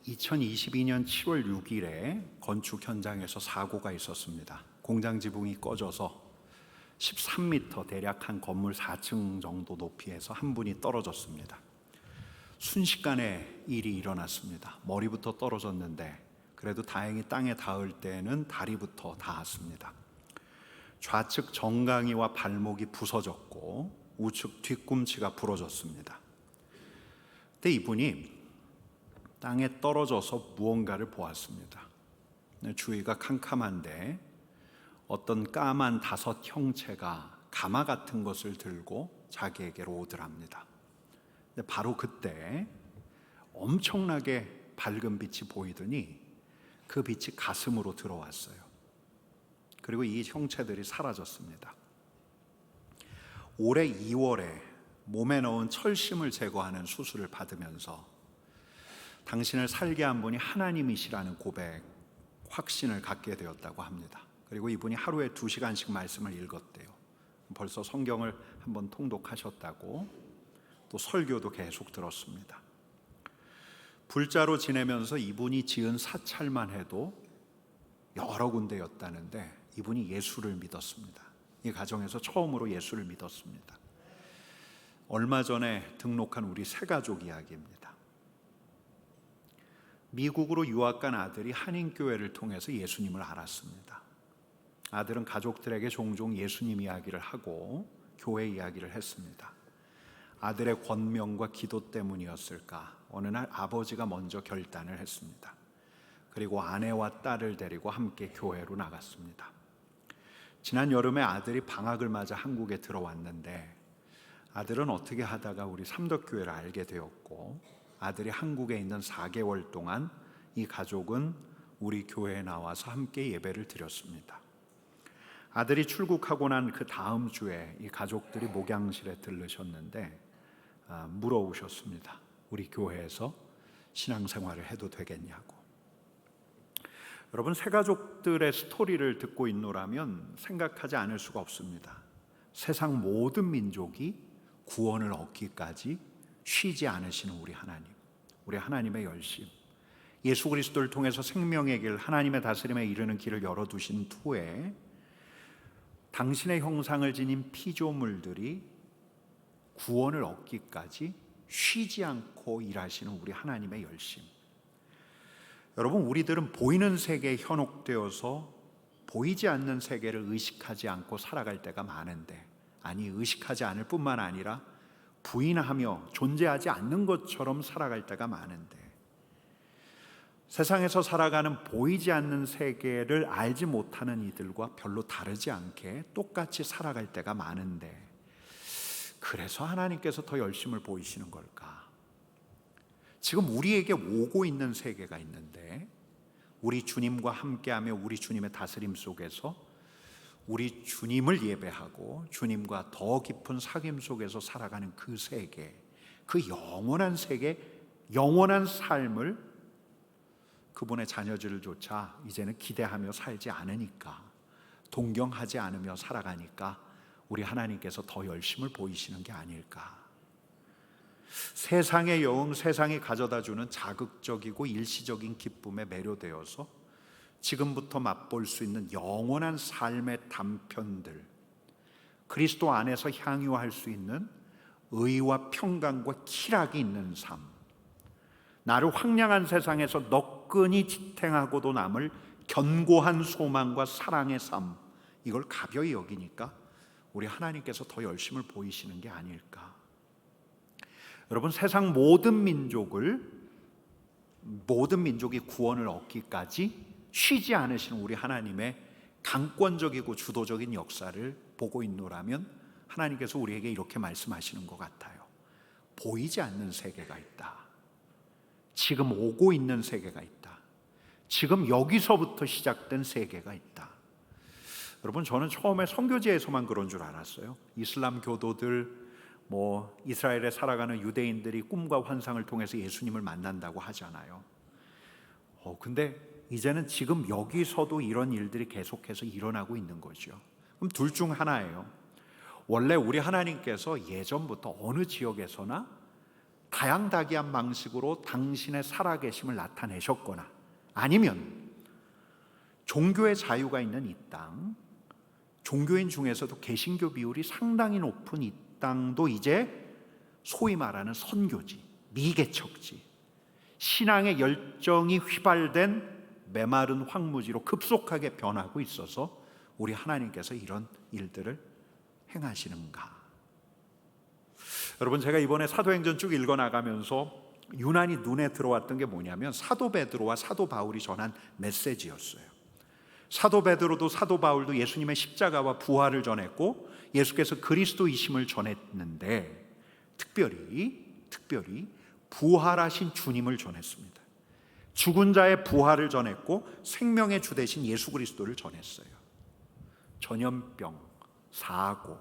2022년 7월 6일에 건축 현장에서 사고가 있었습니다. 공장 지붕이 꺼져서 13m 대략 한 건물 4층 정도 높이에서 한 분이 떨어졌습니다. 순식간에 일이 일어났습니다. 머리부터 떨어졌는데 그래도 다행히 땅에 닿을 때는 다리부터 닿았습니다. 좌측 정강이와 발목이 부서졌고 우측 뒤꿈치가 부러졌습니다. 그때 이분이 땅에 떨어져서 무언가를 보았습니다. 주위가 캄캄한데 어떤 까만 5 형체가 가마 같은 것을 들고 자기에게로 오더랍니다. 근데 바로 그때 엄청나게 밝은 빛이 보이더니 그 빛이 가슴으로 들어왔어요. 그리고 이 형체들이 사라졌습니다. 올해 2월에 몸에 넣은 철심을 제거하는 수술을 받으면서 당신을 살게 한 분이 하나님이시라는 고백, 확신을 갖게 되었다고 합니다. 그리고 이분이 하루에 2시간씩 말씀을 읽었대요. 벌써 성경을 한번 통독하셨다고, 또 설교도 계속 들었습니다. 불자로 지내면서 이분이 지은 사찰만 해도 여러 군데였다는데 이분이 예수를 믿었습니다. 이 가정에서 처음으로 예수를 믿었습니다. 얼마 전에 등록한 우리 세 가족 이야기입니다. 미국으로 유학 간 아들이 한인교회를 통해서 예수님을 알았습니다. 아들은 가족들에게 종종 예수님 이야기를 하고 교회 이야기를 했습니다. 아들의 권면과 기도 때문이었을까, 어느 날 아버지가 먼저 결단을 했습니다. 그리고 아내와 딸을 데리고 함께 교회로 나갔습니다. 지난 여름에 아들이 방학을 맞아 한국에 들어왔는데 아들은 어떻게 하다가 우리 삼덕교회를 알게 되었고, 아들이 한국에 있는 4개월 동안 이 가족은 우리 교회에 나와서 함께 예배를 드렸습니다. 아들이 출국하고 난 그 다음 주에 이 가족들이 목양실에 들르셨는데 물어오셨습니다. 우리 교회에서 신앙생활을 해도 되겠냐고. 여러분, 새 가족들의 스토리를 듣고 있노라면 생각하지 않을 수가 없습니다. 세상 모든 민족이 구원을 얻기까지 쉬지 않으시는 우리 하나님, 우리 하나님의 열심, 예수 그리스도를 통해서 생명의 길, 하나님의 다스림에 이르는 길을 열어두신 후에 당신의 형상을 지닌 피조물들이 구원을 얻기까지 쉬지 않고 일하시는 우리 하나님의 열심. 여러분, 우리들은 보이는 세계에 현혹되어서 보이지 않는 세계를 의식하지 않고 살아갈 때가 많은데, 아니, 의식하지 않을 뿐만 아니라 부인하며 존재하지 않는 것처럼 살아갈 때가 많은데, 세상에서 살아가는 보이지 않는 세계를 알지 못하는 이들과 별로 다르지 않게 똑같이 살아갈 때가 많은데, 그래서 하나님께서 더 열심을 보이시는 걸까? 지금 우리에게 오고 있는 세계가 있는데, 우리 주님과 함께하며 우리 주님의 다스림 속에서 우리 주님을 예배하고 주님과 더 깊은 사귐 속에서 살아가는 그 세계, 그 영원한 세계, 영원한 삶을 그분의 자녀들조차 이제는 기대하며 살지 않으니까, 동경하지 않으며 살아가니까 우리 하나님께서 더 열심을 보이시는 게 아닐까. 세상의 여흥, 세상이 가져다주는 자극적이고 일시적인 기쁨에 매료되어서 지금부터 맛볼 수 있는 영원한 삶의 단편들, 그리스도 안에서 향유할 수 있는 의와 평강과 쾌락이 있는 삶, 나를 황량한 세상에서 너끈히 지탱하고도 남을 견고한 소망과 사랑의 삶, 이걸 가벼이 여기니까 우리 하나님께서 더 열심을 보이시는 게 아닐까. 여러분, 세상 모든 민족이 구원을 얻기까지 쉬지 않으시는 우리 하나님의 강권적이고 주도적인 역사를 보고 있노라면 하나님께서 우리에게 이렇게 말씀하시는 것 같아요. 보이지 않는 세계가 있다. 지금 오고 있는 세계가 있다. 지금 여기서부터 시작된 세계가 있다. 여러분, 저는 처음에 선교지에서만 그런 줄 알았어요. 이슬람 교도들, 이스라엘에 살아가는 유대인들이 꿈과 환상을 통해서 예수님을 만난다고 하잖아요. 근데 이제는 지금 여기서도 이런 일들이 계속해서 일어나고 있는 거죠. 그럼 둘 중 하나예요. 원래 우리 하나님께서 예전부터 어느 지역에서나 다양다기한 방식으로 당신의 살아계심을 나타내셨거나, 아니면 종교의 자유가 있는 이 땅, 종교인 중에서도 개신교 비율이 상당히 높은 이 땅도 이제 소위 말하는 선교지, 미개척지, 신앙의 열정이 휘발된 메마른 황무지로 급속하게 변하고 있어서 우리 하나님께서 이런 일들을 행하시는가? 여러분, 제가 이번에 사도행전 쭉 읽어나가면서 유난히 눈에 들어왔던 게 뭐냐면 사도 베드로와 사도 바울이 전한 메시지였어요. 사도 베드로도 사도 바울도 예수님의 십자가와 부활을 전했고 예수께서 그리스도이심을 전했는데, 특별히 부활하신 주님을 전했습니다. 죽은 자의 부활을 전했고 생명의 주 되신 예수 그리스도를 전했어요. 전염병, 사고,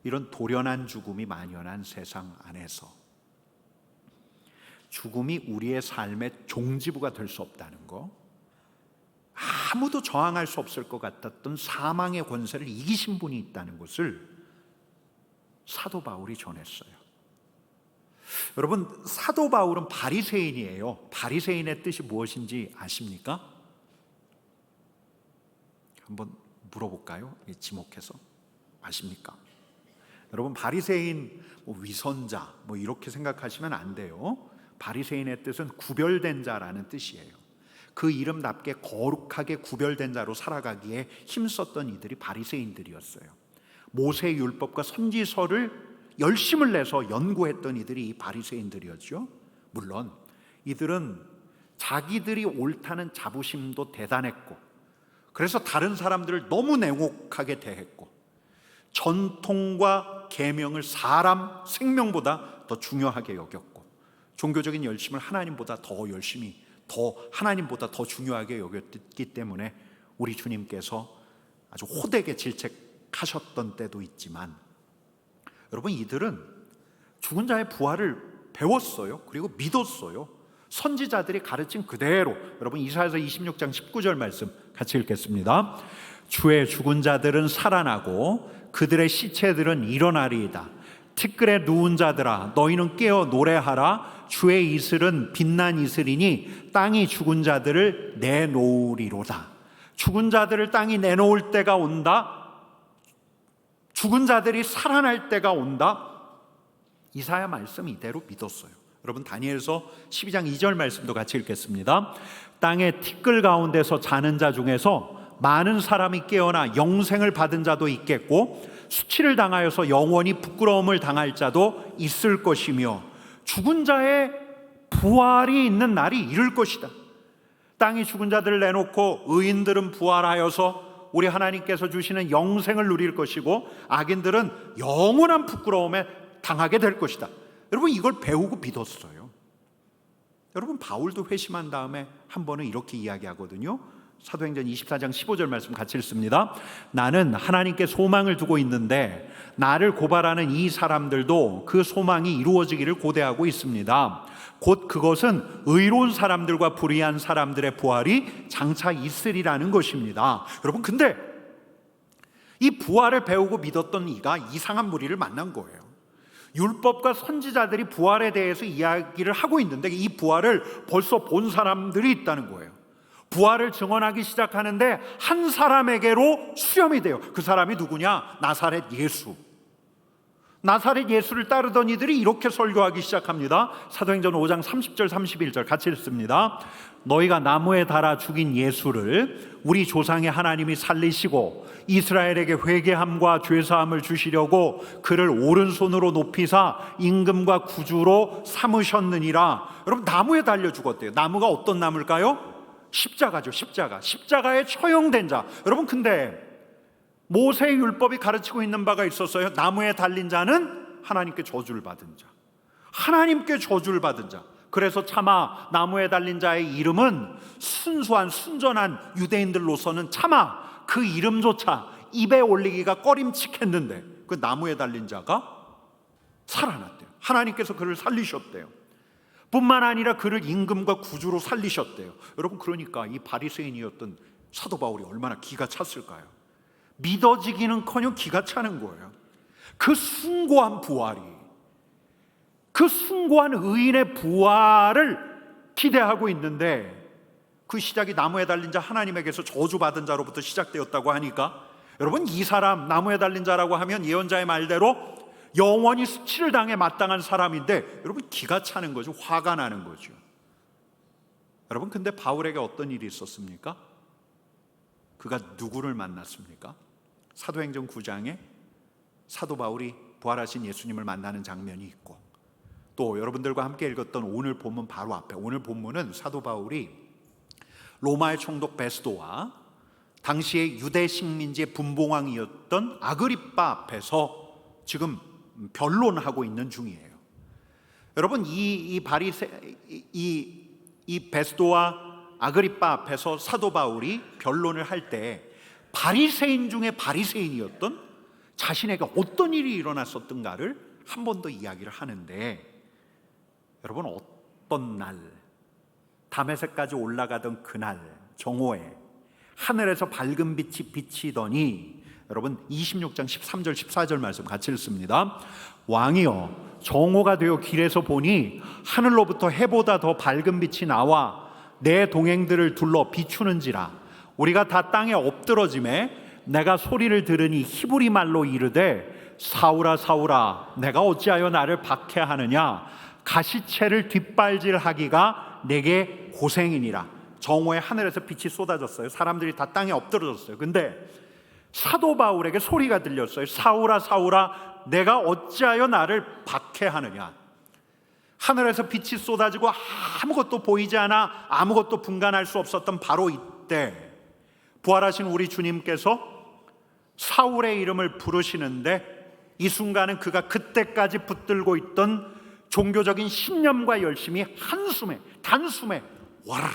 이런 돌연한 죽음이 만연한 세상 안에서 죽음이 우리의 삶의 종지부가 될 수 없다는 거, 아무도 저항할 수 없을 것 같았던 사망의 권세를 이기신 분이 있다는 것을 사도 바울이 전했어요. 여러분, 사도 바울은 바리새인이에요. 바리새인의 뜻이 무엇인지 아십니까? 한번 물어볼까요? 지목해서. 아십니까? 여러분, 바리새인, 위선자 이렇게 생각하시면 안 돼요. 바리새인의 뜻은 구별된 자라는 뜻이에요. 그 이름답게 거룩하게 구별된 자로 살아가기에 힘썼던 이들이 바리새인들이었어요. 모세 율법과 선지서를 열심을 내서 연구했던 이들이 이 바리새인들이었죠. 물론 이들은 자기들이 옳다는 자부심도 대단했고, 그래서 다른 사람들을 너무 냉혹하게 대했고, 전통과 계명을 사람 생명보다 더 중요하게 여겼고, 종교적인 열심을 하나님보다 더 중요하게 여겼기 때문에 우리 주님께서 아주 호되게 질책하셨던 때도 있지만, 여러분, 이들은 죽은 자의 부활을 배웠어요. 그리고 믿었어요. 선지자들이 가르친 그대로. 여러분, 이사야서 26장 19절 말씀 같이 읽겠습니다. 주의 죽은 자들은 살아나고 그들의 시체들은 일어나리이다. 티끌에 누운 자들아, 너희는 깨어 노래하라. 주의 이슬은 빛난 이슬이니 땅이 죽은 자들을 내놓으리로다. 죽은 자들을 땅이 내놓을 때가 온다. 죽은 자들이 살아날 때가 온다. 이사야 말씀 이대로 믿었어요. 여러분, 다니엘서 12장 2절 말씀도 같이 읽겠습니다. 땅의 티끌 가운데서 자는 자 중에서 많은 사람이 깨어나 영생을 받은 자도 있겠고, 수치를 당하여서 영원히 부끄러움을 당할 자도 있을 것이며, 죽은 자의 부활이 있는 날이 이를 것이다. 땅이 죽은 자들을 내놓고 의인들은 부활하여서 우리 하나님께서 주시는 영생을 누릴 것이고, 악인들은 영원한 부끄러움에 당하게 될 것이다. 여러분, 이걸 배우고 믿었어요. 여러분, 바울도 회심한 다음에 한 번은 이렇게 이야기하거든요. 사도행전 24장 15절 말씀 같이 읽습니다. 나는 하나님께 소망을 두고 있는데 나를 고발하는 이 사람들도 그 소망이 이루어지기를 고대하고 있습니다. 곧 그것은 의로운 사람들과 불의한 사람들의 부활이 장차 있으리라는 것입니다. 여러분, 근데 이 부활을 배우고 믿었던 이가 이상한 무리를 만난 거예요. 율법과 선지자들이 부활에 대해서 이야기를 하고 있는데 이 부활을 벌써 본 사람들이 있다는 거예요. 부활을 증언하기 시작하는데 한 사람에게로 수렴이 돼요. 그 사람이 누구냐? 나사렛 예수. 나사렛 예수를 따르던 이들이 이렇게 설교하기 시작합니다. 사도행전 5장 30절 31절 같이 읽습니다. 너희가 나무에 달아 죽인 예수를 우리 조상의 하나님이 살리시고 이스라엘에게 회개함과 죄사함을 주시려고 그를 오른손으로 높이사 임금과 구주로 삼으셨느니라. 여러분, 나무에 달려 죽었대요. 나무가 어떤 나무일까요? 십자가죠. 십자가에 처형된 자. 여러분, 근데 모세의 율법이 가르치고 있는 바가 있었어요. 나무에 달린 자는 하나님께 저주를 받은 자. 하나님께 저주를 받은 자. 그래서 차마 나무에 달린 자의 이름은 순전한 유대인들로서는 차마 그 이름조차 입에 올리기가 꺼림칙했는데, 그 나무에 달린 자가 살아났대요. 하나님께서 그를 살리셨대요. 뿐만 아니라 그를 임금과 구주로 살리셨대요. 여러분, 그러니까 이 바리새인이었던 사도 바울이 얼마나 기가 찼을까요? 믿어지기는커녕 기가 차는 거예요. 그 숭고한 부활이, 그 숭고한 의인의 부활을 기대하고 있는데, 그 시작이 나무에 달린 자 하나님에게서 저주받은 자로부터 시작되었다고 하니까, 여러분, 이 사람 나무에 달린 자라고 하면 예언자의 말대로 영원히 수치를 당해 마땅한 사람인데, 여러분, 기가 차는 거죠. 화가 나는 거죠. 여러분, 근데 바울에게 어떤 일이 있었습니까? 그가 누구를 만났습니까? 사도행전 9장에 사도 바울이 부활하신 예수님을 만나는 장면이 있고, 또 여러분들과 함께 읽었던 오늘 본문 바로 앞에, 오늘 본문은 사도 바울이 로마의 총독 베스도와 당시의 유대 식민지의 분봉왕이었던 아그리빠 앞에서 지금 변론하고 있는 중이에요. 여러분, 이 베스도와 아그리빠 앞에서 사도 바울이 변론을 할 때 바리새인 중에 바리새인이었던 자신에게 어떤 일이 일어났었던가를 한 번 더 이야기를 하는데, 여러분, 어떤 날 다메섹까지 올라가던 그날 정오에 하늘에서 밝은 빛이 비치더니, 여러분 26장 13절 14절 말씀 같이 읽습니다. 왕이여, 정오가 되어 길에서 보니 하늘로부터 해보다 더 밝은 빛이 나와 내 동행들을 둘러 비추는지라. 우리가 다 땅에 엎드러짐에 내가 소리를 들으니 히브리 말로 이르되, 사울아 사울아, 내가 어찌하여 나를 박해하느냐? 가시채를 뒷발질하기가 내게 고생이니라. 정오에 하늘에서 빛이 쏟아졌어요. 사람들이 다 땅에 엎드러졌어요. 근데 사도 바울에게 소리가 들렸어요. 사울아 사울아, 내가 어찌하여 나를 박해하느냐? 하늘에서 빛이 쏟아지고 아무것도 보이지 않아 아무것도 분간할 수 없었던 바로 이때, 부활하신 우리 주님께서 사울의 이름을 부르시는데, 이 순간은 그가 그때까지 붙들고 있던 종교적인 신념과 열심이 한숨에, 단숨에 와르르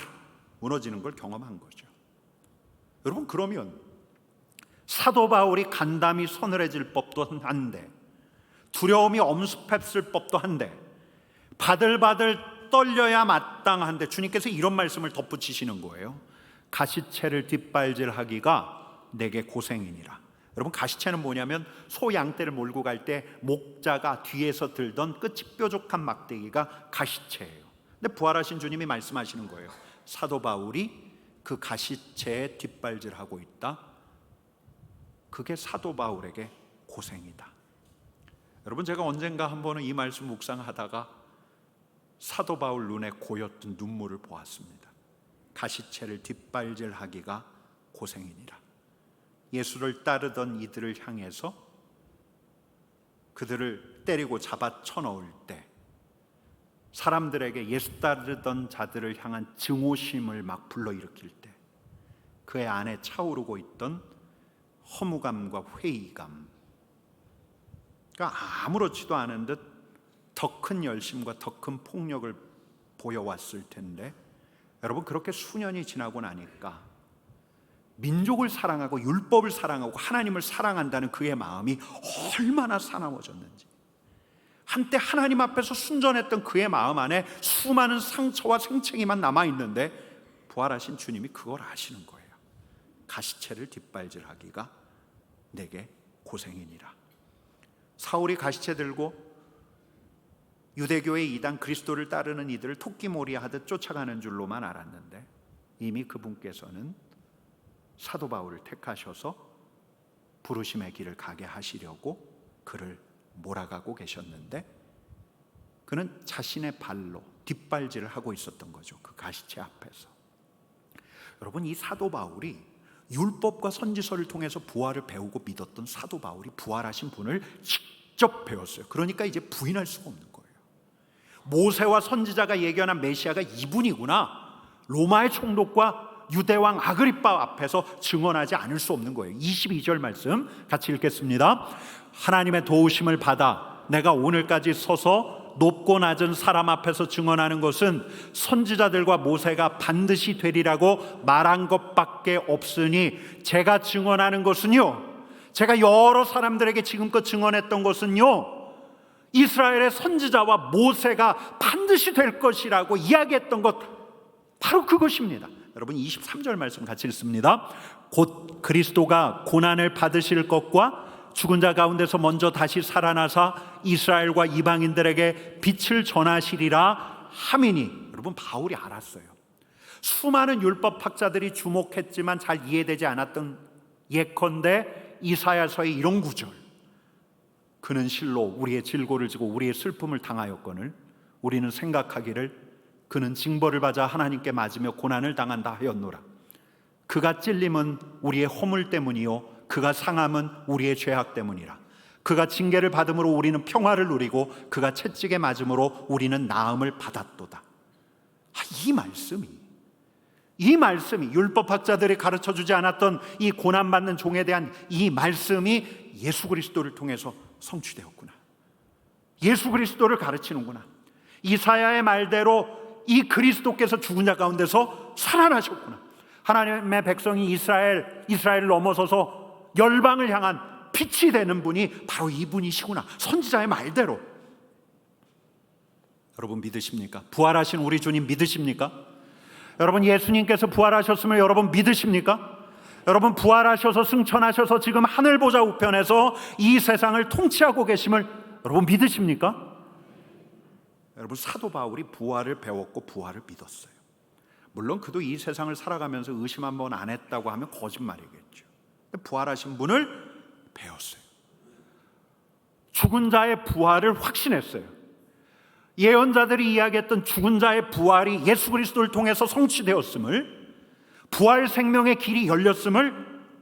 무너지는 걸 경험한 거죠. 여러분, 그러면 사도 바울이 간담이 서늘해질 법도 한데, 두려움이 엄습했을 법도 한데, 바들바들 떨려야 마땅한데, 주님께서 이런 말씀을 덧붙이시는 거예요. 가시채를 뒷발질하기가 내게 고생이니라. 여러분, 가시채는 뭐냐면 소 양떼를 몰고 갈 때 목자가 뒤에서 들던 끝이 뾰족한 막대기가 가시채예요. 근데 부활하신 주님이 말씀하시는 거예요. 사도 바울이 그 가시채에 뒷발질하고 있다. 그게 사도 바울에게 고생이다. 여러분, 제가 언젠가 한 번은 이 말씀 묵상하다가 사도 바울 눈에 고였던 눈물을 보았습니다. 가시채를 뒷발질하기가 고생이니라. 예수를 따르던 이들을 향해서 그들을 때리고 잡아 쳐넣을 때, 사람들에게 예수 따르던 자들을 향한 증오심을 막 불러일으킬 때, 그의 안에 차오르고 있던 허무감과 회의감, 그러니까 아무렇지도 않은 듯 더 큰 열심과 더 큰 폭력을 보여왔을 텐데, 여러분, 그렇게 수년이 지나고 나니까 민족을 사랑하고 율법을 사랑하고 하나님을 사랑한다는 그의 마음이 얼마나 사나워졌는지, 한때 하나님 앞에서 순전했던 그의 마음 안에 수많은 상처와 생채기만 남아있는데, 부활하신 주님이 그걸 아시는 거예요. 가시채를 뒷발질하기가 내게 고생이니라. 사울이 가시채 들고 유대교의 이단 그리스도를 따르는 이들을 토끼몰이 하듯 쫓아가는 줄로만 알았는데, 이미 그분께서는 사도 바울을 택하셔서 부르심의 길을 가게 하시려고 그를 몰아가고 계셨는데, 그는 자신의 발로 뒷발질을 하고 있었던 거죠. 그 가시채 앞에서. 여러분, 이 사도 바울이 율법과 선지서를 통해서 부활을 배우고 믿었던 사도 바울이 부활하신 분을 직접 배웠어요. 그러니까 이제 부인할 수가 없는 거예요. 모세와 선지자가 예견한 메시아가 이분이구나, 로마의 총독과 유대왕 아그리빠 앞에서 증언하지 않을 수 없는 거예요. 22절 말씀 같이 읽겠습니다. 하나님의 도우심을 받아 내가 오늘까지 서서 높고 낮은 사람 앞에서 증언하는 것은 선지자들과 모세가 반드시 되리라고 말한 것밖에 없으니, 제가 증언하는 것은요, 제가 여러 사람들에게 지금껏 증언했던 것은요, 이스라엘의 선지자와 모세가 반드시 될 것이라고 이야기했던 것, 바로 그것입니다. 여러분, 23절 말씀 같이 읽습니다. 곧 그리스도가 고난을 받으실 것과 죽은 자 가운데서 먼저 다시 살아나사 이스라엘과 이방인들에게 빛을 전하시리라 하미니. 여러분, 바울이 알았어요. 수많은 율법학자들이 주목했지만 잘 이해되지 않았던 예컨대 이사야서의 이런 구절, 그는 실로 우리의 질고를 지고 우리의 슬픔을 당하였거늘 우리는 생각하기를 그는 징벌을 받아 하나님께 맞으며 고난을 당한다 하였노라. 그가 찔림은 우리의 허물 때문이요 그가 상함은 우리의 죄악 때문이라. 그가 징계를 받음으로 우리는 평화를 누리고 그가 채찍에 맞음으로 우리는 나음을 받았도다. 이 말씀이 율법학자들이 가르쳐주지 않았던 이 고난받는 종에 대한 이 말씀이 예수 그리스도를 통해서 성취되었구나. 예수 그리스도를 가르치는구나. 이사야의 말대로 이 그리스도께서 죽은 자 가운데서 살아나셨구나. 하나님의 백성이 이스라엘을 넘어서서 열방을 향한 빛이 되는 분이 바로 이분이시구나. 선지자의 말대로. 여러분 믿으십니까? 부활하신 우리 주님 믿으십니까? 여러분, 예수님께서 부활하셨음을 여러분 믿으십니까? 여러분, 부활하셔서 승천하셔서 지금 하늘 보좌 우편에서 이 세상을 통치하고 계심을 여러분 믿으십니까? 여러분, 사도 바울이 부활을 배웠고 부활을 믿었어요. 물론 그도 이 세상을 살아가면서 의심 한 번 안 했다고 하면 거짓말이겠죠. 부활하신 분을 배웠어요. 죽은 자의 부활을 확신했어요. 예언자들이 이야기했던 죽은 자의 부활이 예수 그리스도를 통해서 성취되었음을, 부활 생명의 길이 열렸음을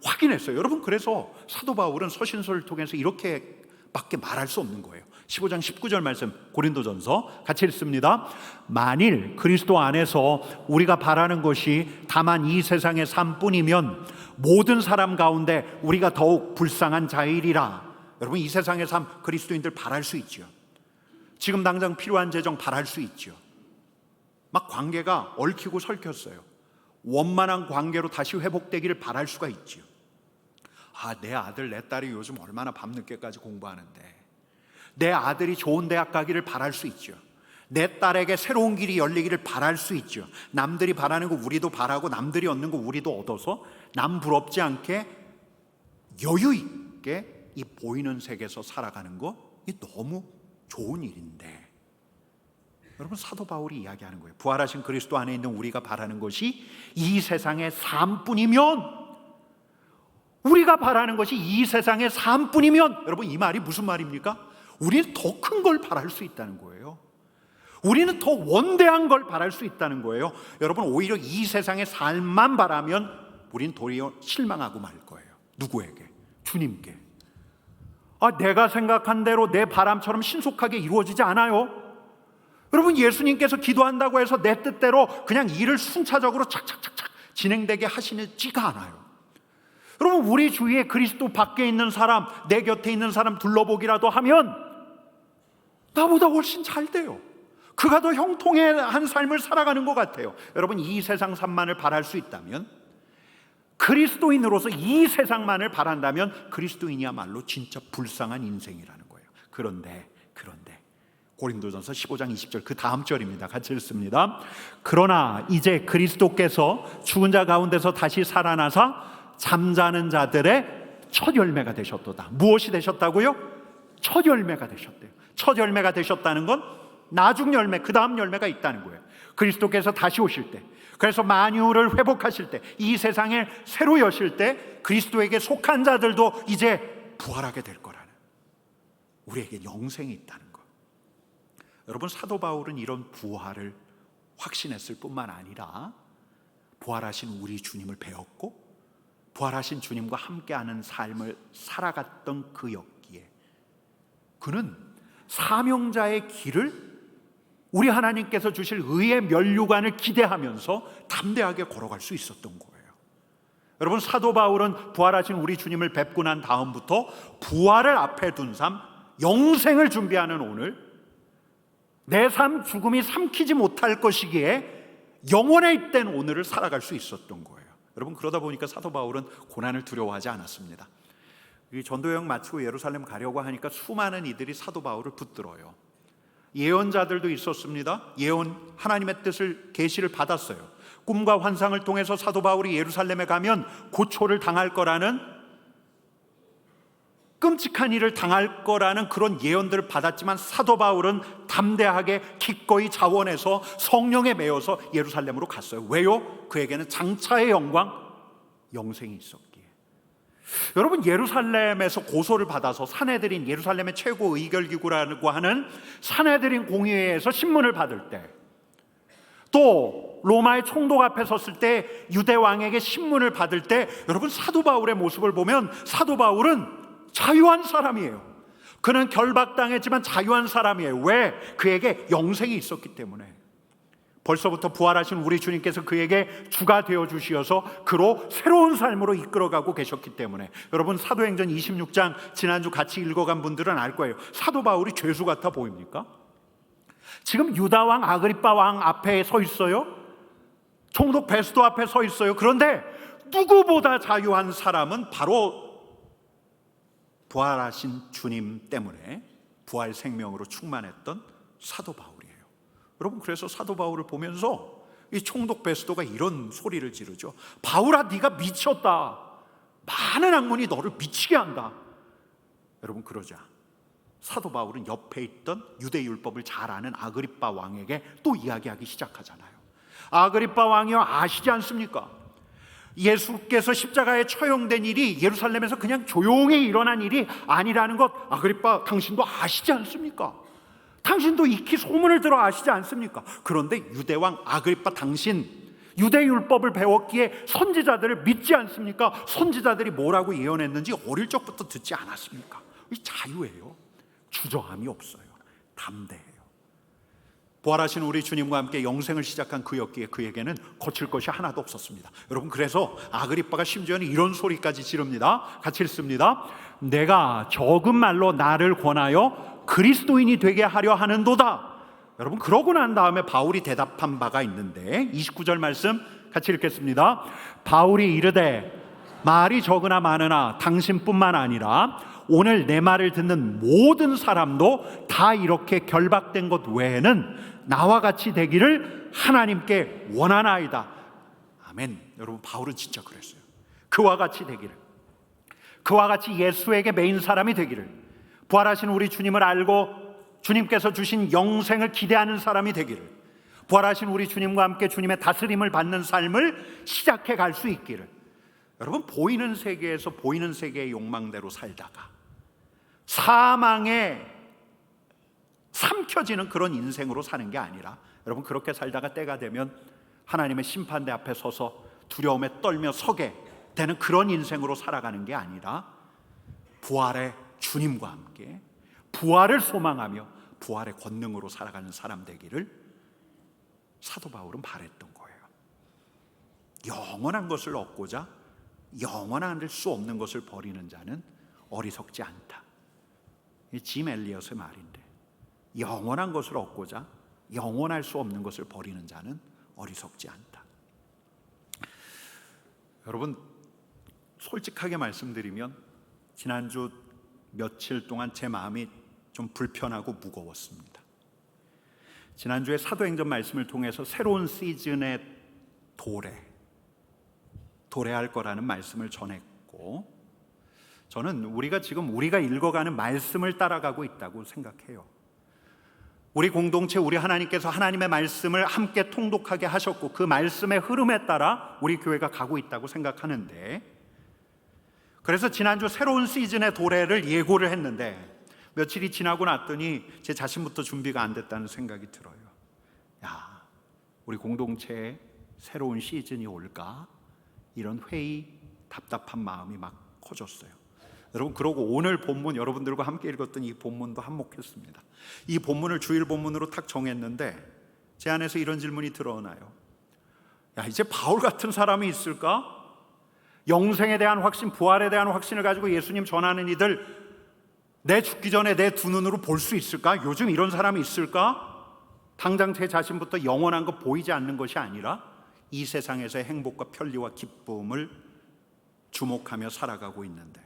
확인했어요. 여러분, 그래서 사도 바울은 서신서를 통해서 이렇게밖에 말할 수 없는 거예요. 15장 19절 말씀, 고린도전서 같이 읽습니다. 만일 그리스도 안에서 우리가 바라는 것이 다만 이 세상의 삶뿐이면 모든 사람 가운데 우리가 더욱 불쌍한 자이리라. 여러분, 이 세상의 삶 그리스도인들 바랄 수 있죠. 지금 당장 필요한 재정 바랄 수 있죠. 막 관계가 얽히고 설켰어요. 원만한 관계로 다시 회복되기를 바랄 수가 있죠. 내 아들 내 딸이 요즘 얼마나 밤늦게까지 공부하는데, 내 아들이 좋은 대학 가기를 바랄 수 있죠. 내 딸에게 새로운 길이 열리기를 바랄 수 있죠. 남들이 바라는 거 우리도 바라고 남들이 얻는 거 우리도 얻어서 남 부럽지 않게 여유 있게 이 보이는 세계에서 살아가는 거, 이 너무 좋은 일인데, 여러분, 사도 바울이 이야기하는 거예요. 부활하신 그리스도 안에 있는 우리가 바라는 것이 이 세상의 삶뿐이면, 우리가 바라는 것이 이 세상의 삶뿐이면, 여러분, 이 말이 무슨 말입니까? 우리는 더 큰 걸 바랄 수 있다는 거예요. 우리는 더 원대한 걸 바랄 수 있다는 거예요. 여러분, 오히려 이 세상의 삶만 바라면 우리는 도리어 실망하고 말 거예요. 누구에게? 주님께. 내가 생각한 대로 내 바람처럼 신속하게 이루어지지 않아요. 여러분, 예수님께서 기도한다고 해서 내 뜻대로 그냥 일을 순차적으로 착착착착 진행되게 하시지가 않아요. 여러분, 우리 주위에 그리스도 밖에 있는 사람, 내 곁에 있는 사람 둘러보기라도 하면 나보다 훨씬 잘 돼요. 그가 더 형통한 삶을 살아가는 것 같아요. 여러분, 이 세상 삶만을 바랄 수 있다면, 그리스도인으로서 이 세상만을 바란다면 그리스도인이야말로 진짜 불쌍한 인생이라는 거예요. 그런데 고린도전서 15장 20절 그 다음 절입니다. 같이 읽습니다. 그러나 이제 그리스도께서 죽은 자 가운데서 다시 살아나사 잠자는 자들의 첫 열매가 되셨도다. 무엇이 되셨다고요? 첫 열매가 되셨대요. 첫 열매가 되셨다는 건 나중 열매, 그 다음 열매가 있다는 거예요. 그리스도께서 다시 오실 때, 그래서 만유를 회복하실 때, 이 세상을 새로 여실 때 그리스도에게 속한 자들도 이제 부활하게 될 거라는, 우리에게 영생이 있다는 것. 여러분, 사도 바울은 이런 부활을 확신했을 뿐만 아니라 부활하신 우리 주님을 배웠고, 부활하신 주님과 함께하는 삶을 살아갔던 그였기에 그는 사명자의 길을, 우리 하나님께서 주실 의의 면류관을 기대하면서 담대하게 걸어갈 수 있었던 거예요. 여러분, 사도 바울은 부활하신 우리 주님을 뵙고 난 다음부터 부활을 앞에 둔 삶, 영생을 준비하는 오늘, 내 삶 죽음이 삼키지 못할 것이기에 영원에 된 오늘을 살아갈 수 있었던 거예요. 여러분, 그러다 보니까 사도 바울은 고난을 두려워하지 않았습니다. 이 전도여행 마치고 예루살렘 가려고 하니까 수많은 이들이 사도 바울을 붙들어요. 예언자들도 있었습니다. 하나님의 뜻을 계시를 받았어요. 꿈과 환상을 통해서 사도 바울이 예루살렘에 가면 고초를 당할 거라는 끔찍한 일을 당할 거라는 그런 예언들을 받았지만 사도 바울은 담대하게 기꺼이 자원해서 성령에 매여서 예루살렘으로 갔어요. 왜요? 그에게는 장차의 영광, 영생이 있었기에. 여러분, 예루살렘에서 고소를 받아서 사내들인, 예루살렘의 최고 의결기구라고 하는 사내들인 공의회에서 신문을 받을 때, 또 로마의 총독 앞에 섰을 때 유대 왕에게 신문을 받을 때, 여러분, 사도 바울의 모습을 보면 사도 바울은 자유한 사람이에요. 그는 결박당했지만 자유한 사람이에요. 왜? 그에게 영생이 있었기 때문에. 벌써부터 부활하신 우리 주님께서 그에게 주가 되어 주시어서 그로 새로운 삶으로 이끌어가고 계셨기 때문에. 여러분, 사도행전 26장 지난주 같이 읽어간 분들은 알 거예요. 사도 바울이 죄수 같아 보입니까? 지금 유다 왕 아그리빠 왕 앞에 서 있어요. 총독 베스도 앞에 서 있어요. 그런데 누구보다 자유한 사람은 바로 부활하신 주님 때문에 부활 생명으로 충만했던 사도 바울이에요. 여러분, 그래서 사도 바울을 보면서 이 총독 베스도가 이런 소리를 지르죠. 바울아, 네가 미쳤다. 많은 학문이 너를 미치게 한다. 여러분, 그러자 사도 바울은 옆에 있던 유대 율법을 잘 아는 아그리빠 왕에게 또 이야기하기 시작하잖아요. 아그리빠 왕이요, 아시지 않습니까? 예수께서 십자가에 처형된 일이 예루살렘에서 그냥 조용히 일어난 일이 아니라는 것, 아그리빠, 당신도 아시지 않습니까? 당신도 익히 소문을 들어 아시지 않습니까? 그런데 유대왕 아그리빠, 당신 유대율법을 배웠기에 선지자들을 믿지 않습니까? 선지자들이 뭐라고 예언했는지 어릴 적부터 듣지 않았습니까? 이 자유예요. 주저함이 없어요. 담대해요. 부활하신 우리 주님과 함께 영생을 시작한 그였기에 그에게는 거칠 것이 하나도 없었습니다. 여러분, 그래서 아그리빠가 심지어는 이런 소리까지 지릅니다. 같이 읽습니다. 내가 적은 말로 나를 권하여 그리스도인이 되게 하려 하는도다. 여러분, 그러고 난 다음에 바울이 대답한 바가 있는데 29절 말씀 같이 읽겠습니다. 바울이 이르되 말이 적으나 많으나 당신뿐만 아니라 오늘 내 말을 듣는 모든 사람도 다 이렇게 결박된 것 외에는 나와 같이 되기를 하나님께 원하나이다. 아멘. 여러분, 바울은 진짜 그랬어요. 그와 같이 되기를, 그와 같이 예수에게 매인 사람이 되기를, 부활하신 우리 주님을 알고 주님께서 주신 영생을 기대하는 사람이 되기를, 부활하신 우리 주님과 함께 주님의 다스림을 받는 삶을 시작해 갈 수 있기를. 여러분, 보이는 세계에서 보이는 세계의 욕망대로 살다가 사망에 삼켜지는 그런 인생으로 사는 게 아니라, 여러분, 그렇게 살다가 때가 되면 하나님의 심판대 앞에 서서 두려움에 떨며 서게 되는 그런 인생으로 살아가는 게 아니라 부활의 주님과 함께 부활을 소망하며 부활의 권능으로 살아가는 사람 되기를 사도 바울은 바랬던 거예요. 영원한 것을 얻고자 영원할 수 없는 것을 버리는 자는 어리석지 않다. 이 짐 엘리엇의 말인데, 영원한 것을 얻고자 영원할 수 없는 것을 버리는 자는 어리석지 않다. 여러분, 솔직하게 말씀드리면 지난주 며칠 동안 제 마음이 좀 불편하고 무거웠습니다. 지난주에 사도행전 말씀을 통해서 새로운 시즌의 도래할 거라는 말씀을 전했고, 저는 우리가 읽어가는 말씀을 따라가고 있다고 생각해요. 우리 공동체, 우리 하나님께서 하나님의 말씀을 함께 통독하게 하셨고 그 말씀의 흐름에 따라 우리 교회가 가고 있다고 생각하는데, 그래서 지난주 새로운 시즌의 도래를 예고를 했는데 며칠이 지나고 났더니 제 자신부터 준비가 안 됐다는 생각이 들어요. 야, 우리 공동체에 새로운 시즌이 올까? 이런 답답한 마음이 막 커졌어요. 여러분, 그러고 오늘 본문, 여러분들과 함께 읽었던 이 본문도 한몫했습니다. 이 본문을 주일 본문으로 탁 정했는데 제 안에서 이런 질문이 드러나요. 야, 이제 바울 같은 사람이 있을까? 영생에 대한 확신, 부활에 대한 확신을 가지고 예수님 전하는 이들 내 죽기 전에 내 두 눈으로 볼 수 있을까? 요즘 이런 사람이 있을까? 당장 제 자신부터 영원한 거 보이지 않는 것이 아니라 이 세상에서의 행복과 편리와 기쁨을 주목하며 살아가고 있는데,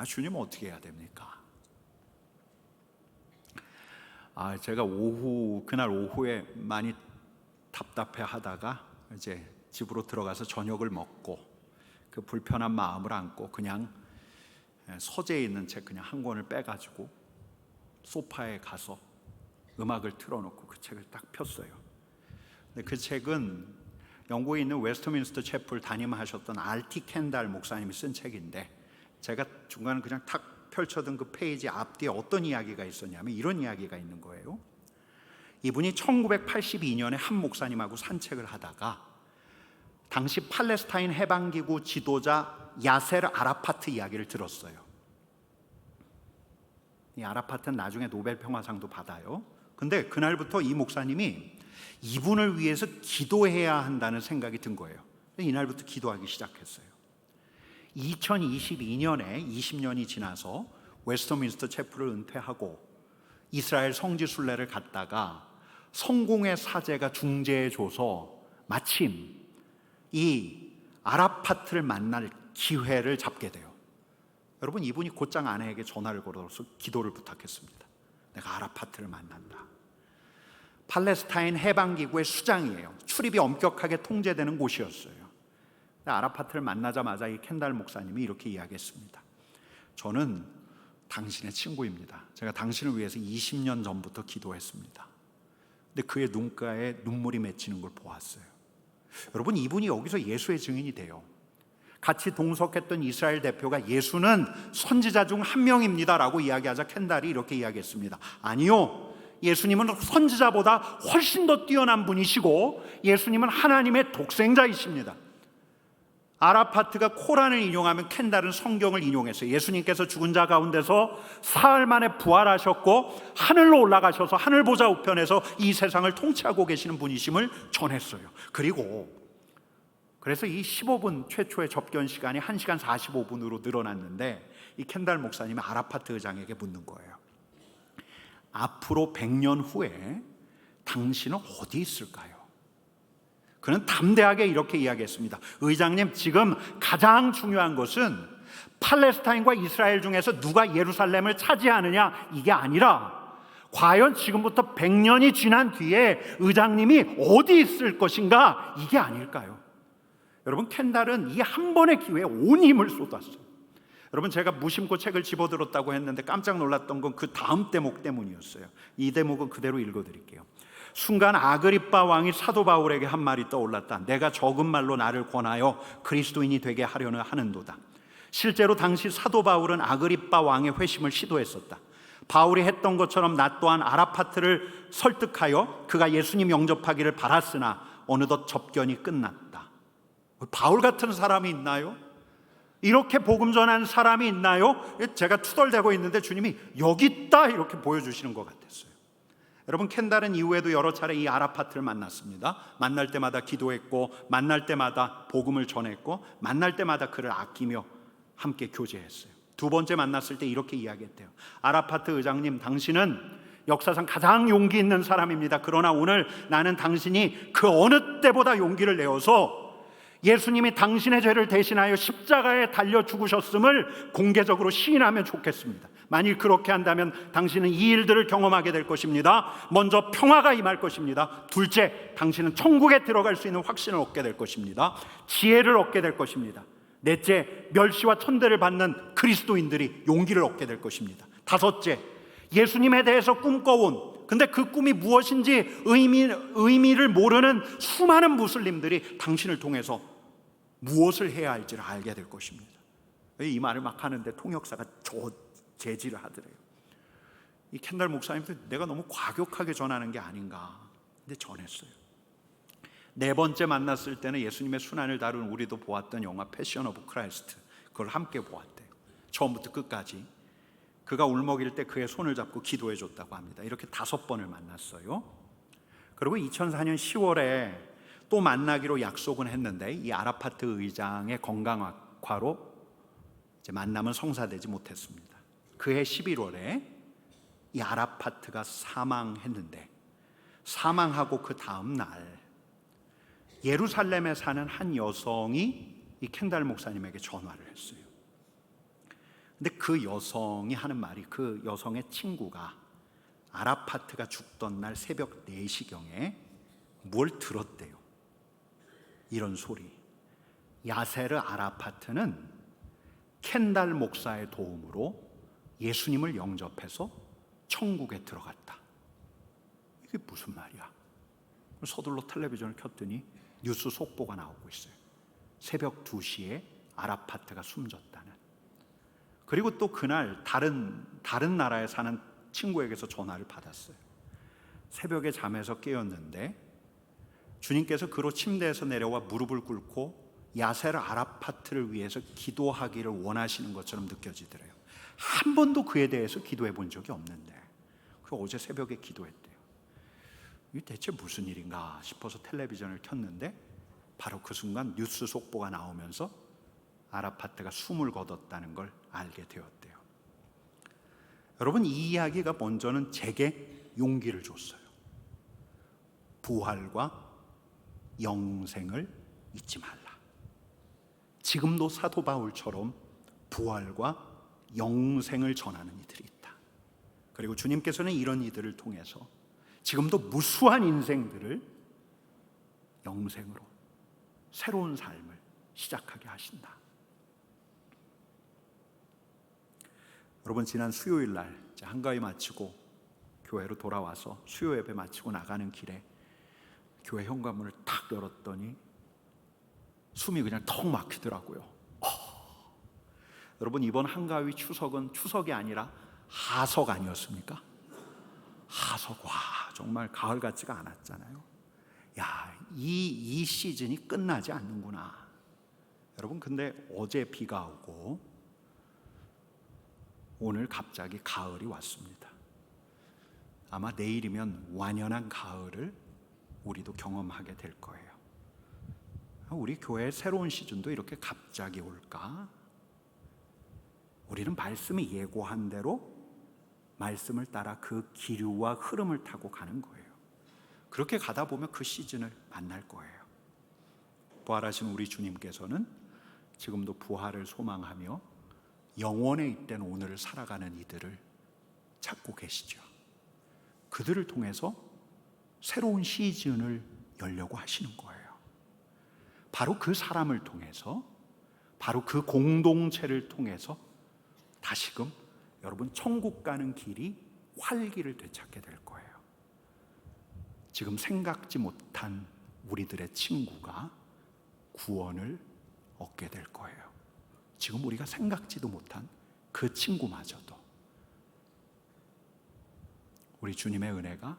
주님 어떻게 해야 됩니까? 제가 그날 오후에 많이 답답해 하다가 이제 집으로 들어가서 저녁을 먹고 그 불편한 마음을 안고 그냥 서재에 있는 책 그냥 한 권을 빼가지고 소파에 가서 음악을 틀어놓고 그 책을 딱 폈어요. 근데 그 책은 영국에 있는 웨스트민스터 채플 담임하셨던 R.T. 켄달 목사님이 쓴 책인데, 제가 중간에 그냥 탁 펼쳐둔 그 페이지 앞뒤에 어떤 이야기가 있었냐면 이런 이야기가 있는 거예요. 이분이 1982년에 한 목사님하고 산책을 하다가 당시 팔레스타인 해방기구 지도자 야셀 아라파트 이야기를 들었어요. 이 아라파트는 나중에 노벨 평화상도 받아요. 근데 그날부터 이 목사님이 이분을 위해서 기도해야 한다는 생각이 든 거예요. 이날부터 기도하기 시작했어요. 2022년에 20년이 지나서 웨스트민스터 채플을 은퇴하고 이스라엘 성지 순례를 갔다가 성공의 사제가 중재해줘서 마침 이 아라파트를 만날 기회를 잡게 돼요. 여러분, 이분이 곧장 아내에게 전화를 걸어서 기도를 부탁했습니다. 내가 아라파트를 만난다. 팔레스타인 해방기구의 수장이에요. 출입이 엄격하게 통제되는 곳이었어요. 아라파트를 만나자마자 이 켄달 목사님이 이렇게 이야기했습니다. 저는 당신의 친구입니다. 제가 당신을 위해서 20년 전부터 기도했습니다. 근데 그의 눈가에 눈물이 맺히는 걸 보았어요. 여러분, 이분이 여기서 예수의 증인이 돼요. 같이 동석했던 이스라엘 대표가 예수는 선지자 중 한 명입니다 라고 이야기하자 켄달이 이렇게 이야기했습니다. 아니요, 예수님은 선지자보다 훨씬 더 뛰어난 분이시고 예수님은 하나님의 독생자이십니다. 아라파트가 코란을 인용하면 켄달은 성경을 인용했어요. 예수님께서 죽은 자 가운데서 사흘 만에 부활하셨고 하늘로 올라가셔서 하늘 보좌 우편에서 이 세상을 통치하고 계시는 분이심을 전했어요. 그래서 이 15분 최초의 접견 시간이 1시간 45분으로 늘어났는데, 이 켄달 목사님이 아라파트 의장에게 묻는 거예요. 앞으로 100년 후에 당신은 어디 있을까요? 그는 담대하게 이렇게 이야기했습니다. 의장님, 지금 가장 중요한 것은 팔레스타인과 이스라엘 중에서 누가 예루살렘을 차지하느냐, 이게 아니라 과연 지금부터 100년이 지난 뒤에 의장님이 어디 있을 것인가, 이게 아닐까요? 여러분, 켄달은 이 한 번의 기회에 온 힘을 쏟았어요. 여러분, 제가 무심코 책을 집어들었다고 했는데 깜짝 놀랐던 건 그 다음 대목 때문이었어요. 이 대목은 그대로 읽어드릴게요. 순간 아그리빠 왕이 사도 바울에게 한 말이 떠올랐다. 내가 적은 말로 나를 권하여 그리스도인이 되게 하려는 하는도다. 실제로 당시 사도 바울은 아그리빠 왕의 회심을 시도했었다. 바울이 했던 것처럼 나 또한 아라파트를 설득하여 그가 예수님 영접하기를 바랐으나 어느덧 접견이 끝났다. 바울 같은 사람이 있나요? 이렇게 복음 전한 사람이 있나요? 제가 투덜대고 있는데 주님이 여기 있다 이렇게 보여주시는 것 같았어요. 여러분, 켄달은 이후에도 여러 차례 이 아라파트를 만났습니다. 만날 때마다 기도했고, 만날 때마다 복음을 전했고, 만날 때마다 그를 아끼며 함께 교제했어요. 두 번째 만났을 때 이렇게 이야기했대요. 아라파트 의장님, 당신은 역사상 가장 용기 있는 사람입니다. 그러나 오늘 나는 당신이 그 어느 때보다 용기를 내어서 예수님이 당신의 죄를 대신하여 십자가에 달려 죽으셨음을 공개적으로 시인하면 좋겠습니다. 만일 그렇게 한다면 당신은 이 일들을 경험하게 될 것입니다. 먼저 평화가 임할 것입니다. 둘째, 당신은 천국에 들어갈 수 있는 확신을 얻게 될 것입니다. 지혜를 얻게 될 것입니다. 넷째, 멸시와 천대를 받는 그리스도인들이 용기를 얻게 될 것입니다. 다섯째, 예수님에 대해서 꿈꿔온, 근데 그 꿈이 무엇인지 의미를 모르는 수많은 무슬림들이 당신을 통해서 무엇을 해야 할지를 알게 될 것입니다. 이 말을 막 하는데 통역사가 제지를 하더래요. 이 켄달 목사님도 내가 너무 과격하게 전하는 게 아닌가, 근데 전했어요. 네 번째 만났을 때는 예수님의 순환을 다룬 우리도 보았던 영화 패션 오브 크라이스트, 그걸 함께 보았대요. 처음부터 끝까지. 그가 울먹일 때 그의 손을 잡고 기도해 줬다고 합니다. 이렇게 5번을 만났어요. 그리고 2004년 10월에 또 만나기로 약속은 했는데 이 아라파트 의장의 건강 악화로 이제 만남은 성사되지 못했습니다. 그해 11월에 이 아라파트가 사망했는데, 사망하고 그 다음 날 예루살렘에 사는 한 여성이 이 켄달 목사님에게 전화를 했어요. 근데 그 여성이 하는 말이, 그 여성의 친구가 아라파트가 죽던 날 새벽 4시경에 뭘 들었대요. 이런 소리. 야세르 아라파트는 켄달 목사의 도움으로 예수님을 영접해서 천국에 들어갔다. 이게 무슨 말이야? 서둘러 텔레비전을 켰더니 뉴스 속보가 나오고 있어요. 새벽 2시에 아라파트가 숨졌다는. 그리고 또 그날 다른 나라에 사는 친구에게서 전화를 받았어요. 새벽에 잠에서 깨었는데 주님께서 그로 침대에서 내려와 무릎을 꿇고 야세르 아라파트를 위해서 기도하기를 원하시는 것처럼 느껴지더래요. 한 번도 그에 대해서 기도해 본 적이 없는데 그 어제 새벽에 기도했대요. 이게 대체 무슨 일인가 싶어서 텔레비전을 켰는데 바로 그 순간 뉴스 속보가 나오면서 아라파트가 숨을 거뒀다는 걸 알게 되었대요. 여러분, 이 이야기가 먼저는 제게 용기를 줬어요. 부활과 영생을 잊지 말라. 지금도 사도 바울처럼 부활과 영생을 전하는 이들이 있다. 그리고 주님께서는 이런 이들을 통해서 지금도 무수한 인생들을 영생으로 새로운 삶을 시작하게 하신다. 여러분, 지난 수요일 날 한가위 마치고 교회로 돌아와서 수요 예배 마치고 나가는 길에 교회 현관문을 탁 열었더니 숨이 그냥 턱 막히더라고요. 여러분, 이번 한가위 추석은 추석이 아니라 하석 아니었습니까? 하석, 와, 정말 가을 같지가 않았잖아요. 야, 이 시즌이 끝나지 않는구나. 여러분, 근데 어제 비가 오고 오늘 갑자기 가을이 왔습니다. 아마 내일이면 완연한 가을을 우리도 경험하게 될 거예요. 우리 교회의 새로운 시즌도 이렇게 갑자기 올까? 우리는 말씀이 예고한 대로 말씀을 따라 그 기류와 흐름을 타고 가는 거예요. 그렇게 가다 보면 그 시즌을 만날 거예요. 부활하신 우리 주님께서는 지금도 부활을 소망하며 영원에 잇된 오늘을 살아가는 이들을 찾고 계시죠. 그들을 통해서 새로운 시즌을 열려고 하시는 거예요. 바로 그 사람을 통해서, 바로 그 공동체를 통해서 다시금 여러분 천국 가는 길이 활기를 되찾게 될 거예요. 지금 생각지 못한 우리들의 친구가 구원을 얻게 될 거예요. 지금 우리가 생각지도 못한 그 친구마저도. 우리 주님의 은혜가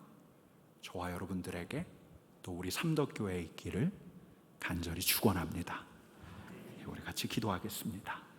저와 여러분들에게 또 우리 삼덕교회에 있기를 간절히 축원합니다. 우리 같이 기도하겠습니다.